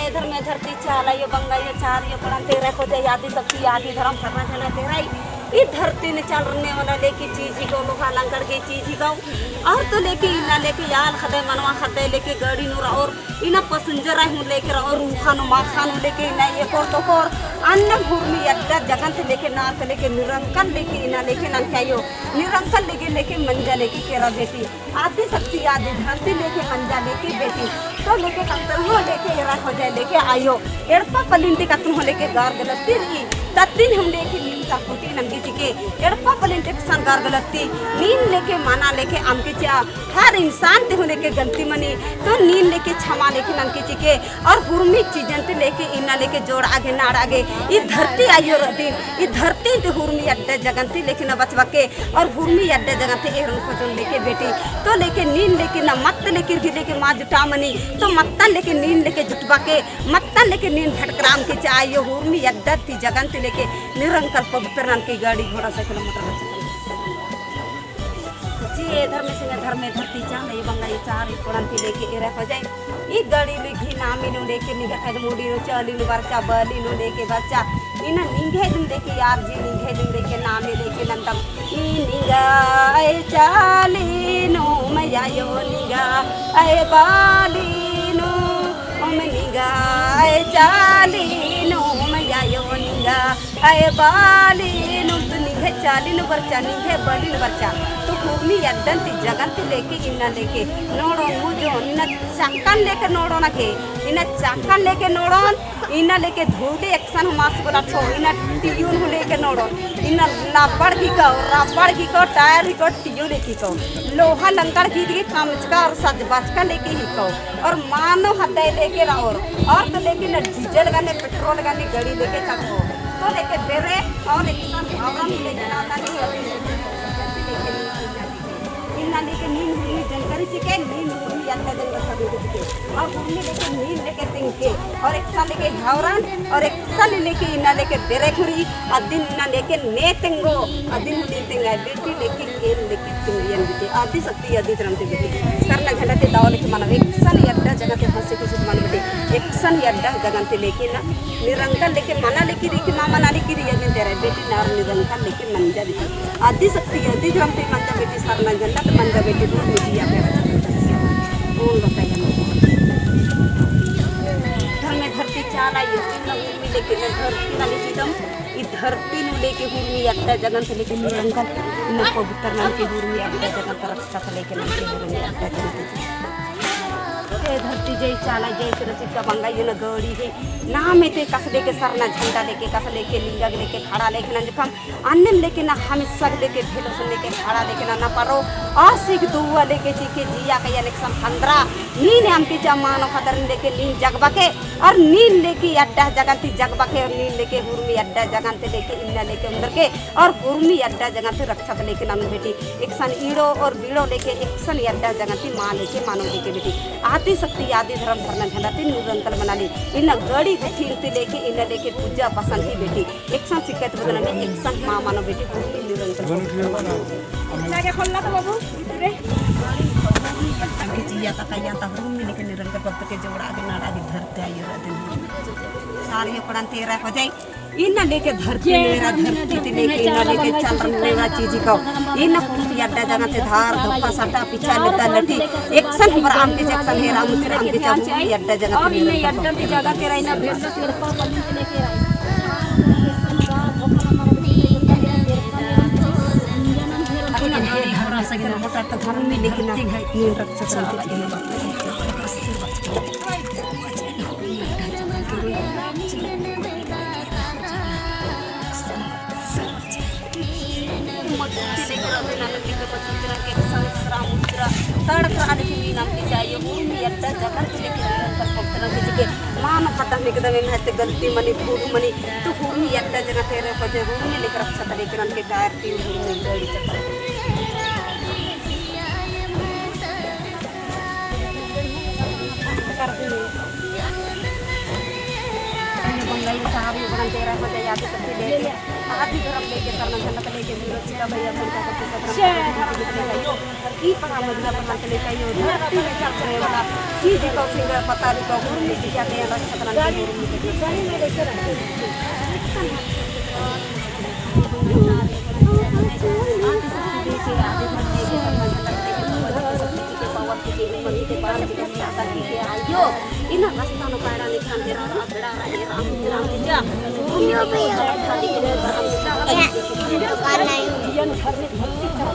इधर में धरती चाला यो बंगा यो चार यो पड़न तेरा को दे आदि शक्ति आदि धर्म करना चला तेरा ही धरती ने चलने वाला लेके चीज ही को लोहा लंकर के चीज ही को और तो लेके इना लेके यार खदे मनवा खदे लेके गाड़ी नूर और इना पैसेंजर आई हूं लेके और रूखानो माखानो लेके इना ये को तो और अन्न भूमि अड्डा जगन से लेके नाथ लेके निरंकन लेके इना लेके नन क्या निरंकन लेके मंजा लेके केरा बेटी आदि शक्ति आदि धरती लेके मंजा लेके बेटी तो लेके कंतर हो लेके एरा हो जाए लेके आयो एड़पा पलिंटी का तुम लेके गार गलती रही तत्तीन हम लेके नीम का कुटी नंगी चिके एड़पा पलिंटी संगार गलती नीम लेके माना लेके आमके चा हर इंसान ते लेके गलती मनी तो नीम लेके क्षमा लेके नंगी चिके और भूमि चीजन ते लेके इना लेके जोड़ आगे नाड़ आगे ये धरती आयो दिन ये धरती ते भूमि अड्डा जगंती लेके न बचवा के और भूमि अड्डा जगंती एरन को जो लेके बेटी तो लेके नीम लेके न मत लेके लेके माँ जुटा मनी तो मत्ता लेके नींद लेके जुटवा के मत्ता लेके नींद भटकराम के चाहिए हुर्मी अड्डा थी जगन से लेके निरंकर पवित्र नाम की गाड़ी घोड़ा से किलोमीटर जी इधर में से घर में धरती चाह नहीं बंगा ये चार कोड़न के लेके एरा हो जाए ये गाड़ी ले घी नामी नु लेके निगा मुड़ी नु चाली नु बच्चा बली नु लेके बच्चा इना निंगे दिन लेके यार जी निंगे दिन लेके नामे लेके नंदम ई निगा ए चाली नु मैया यो निगा ए बाली नु मैं निगा ए चाली नु मैया यो निगा ए बाली नु निंगे चाली नु बच्चा निंगे बली नु बच्चा तो भूमि अड्डंती जगंती लेके इन्ना लेके नोड़ो मुझो इन्ना चक्कन लेके नोड़ो ना के इन्ना चक्कन लेके नोड़ो इन्ना लेके धूले एक्शन मास बोला छो इन्ना टियून हो लेके नोड़ो इन्ना रबड़ की को टायर की को टियू लेके को लोहा लंकर की कामचका और सजबाचका लेके ही को और मानो हदै लेके रहो और तो लेके न डीजल गाने पेट्रोल गाने गाड़ी लेके चलो तो लेके बेरे और एक्शन भावना लेके नाता नहीं लेके नींद हुई जानकारी सीखे नींद हुई अल्लाह जंग सभी के और घूमने लेके नींद लेके तिंके और एक साल लेके घावरान और एक साल लेके इना लेके बेरे खुरी अदिन इना लेके ने तिंगो अदिन दी तिंगा बेटी लेके केल लेके तिंगियन बेटी आदि शक्ति आदि धर्म ते बेटी सरना घंटा ते दाव लेके मानव एक सन अड्डा जगह ते हंसे के मान बेटी एक सन अड्डा जगह ते लेके ना निरंतर लेके मना लेके री ना मना लेके री यदि तेरे बेटी नार निरंतर लेके मंजा बेटी आदि शक्ति आदि धर्म ते मंजा बेटी सरना घंटा मंजा बेटी दूर मिलिया बोल बताइए घर में धरती चाला ये भूमि लेके धरती ना लेके दम इस धरती नु लेके भूमि अड्डा जगन से लेके निरंतर न पवित्र नाम के भूमि अड्डा जगन पर रक्षा से लेके नाम के भूमि अड्डा जगन धरती जय चाला जय सुरक्षित बंगा ये न गड़ी है नाम में ते कस लेके सरना झंडा लेके कस लेके लिंगा लेके खड़ा लेके न जखम अन्य लेके ना हम सग लेके भेलो सुन लेके खड़ा लेके ना पारो आशिक दुआ लेके चीके जिया के इलेक्शन 15 नीन हम के जमानो खतर लेके नीन जगबा के और नीन लेके अड्डा जगंती जगबा के और नीन लेके हुर्मी अड्डा जगंते लेके इन्ना लेके अंदर के और हुर्मी अड्डा जगंते रक्षा लेके नाम बेटी एक सन ईड़ो और बीड़ो लेके एक सन अड्डा जगंती मां लेके मानो लेके बेटी आदि शक्ति आदि धर्म धरना झंडाती निरंतर बना ली इन गड़ी ठीनती लेके इन लेके पूजा पसंद ही बेटी एक सन शिकायत बदला में एक सन मां मानो बेटी पूरी निरंतर लागे खोलना तो बाबू रे आगे जिया तक या तक रूम में लेके निरंतर भक्त के जोड़ा आगे नाड़ा आगे धरते आयो रहते सारे पड़न तेरा हो जाए इन लेके धरती मेरा धरती लेके इन लेके चल रहा चीज को इन कुर्सी अड्डा जगह से धार धप्पा सटा पीछा लेता लटी एक्शन पर आम के एक्शन है राम के आम के चाबू अड्डा जगह पर नहीं अड्डा की जगह के रहना भेड़ से लेके धर्म सगरा मोटा तो धर्म में लेकिन नींद रक्षा शांति के मान पता गलती मनी फूड मनी तो भूमि अड्डा जगह तेरे बजे भूमि लेकर रक्षा लेकर उनके गायर की गाड़ी बंगाई साहब आदमी बगन तेरा हो जाए आदि सब लेके आदि धर्म लेके करना जन्नत लेके सीता भैया बनता करते सब यो की पड़ा मदना पर चले जाइयो धरती में चल करे वाला चीज को फिंगर पता नहीं को घूमने की जाते हैं रक्षा करना गाड़ी में लेकर ayo ina rasta no para ni kan dera beda ram ja dunia pe tadi ke karena yang घर में भक्ति कर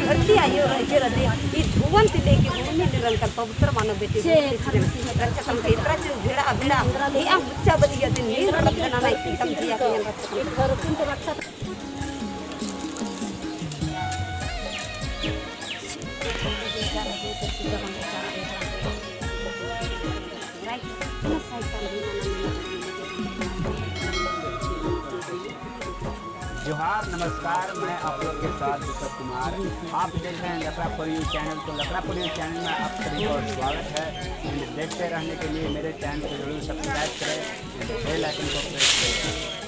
धरती आयो धुवंत लेके भूमि निरंतर पवित्र मानव बेटे रक्षकम के इतना भेड़ा भेड़ा ये आप बच्चा बदिया दिन नीर रखना नहीं समझिया के रक्षक जोहार नमस्कार, मैं आप लोग के साथ दीपक कुमार। आप देख रहे हैं लकड़ा फॉर यू चैनल। तो लकड़ा फॉर यू चैनल में आप सभी का स्वागत है। देखते रहने के लिए मेरे चैनल को जरूर सब्सक्राइब करें, बेल आइकन को प्रेस करें।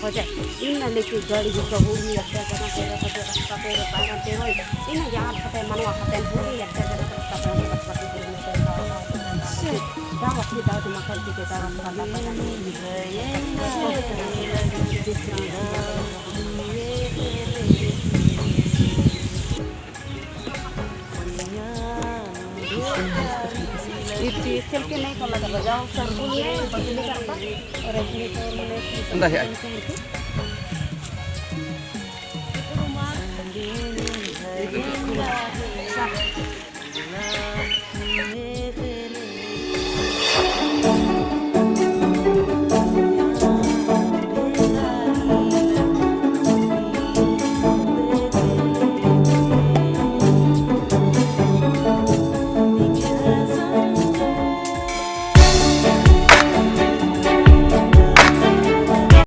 हो जाए इन लेके गाड़ी भी कबूली अच्छा करना तेरा तो रास्ता पे पाना ते होय इन यार पते मनवा पते पूरी अच्छा करना रास्ता पे पते से दावा की दावा मकर की दावा करना पता नहीं चल के नहीं को लगा बजाओ सर बोलिए बदली करता और अपने तौर में अंदर है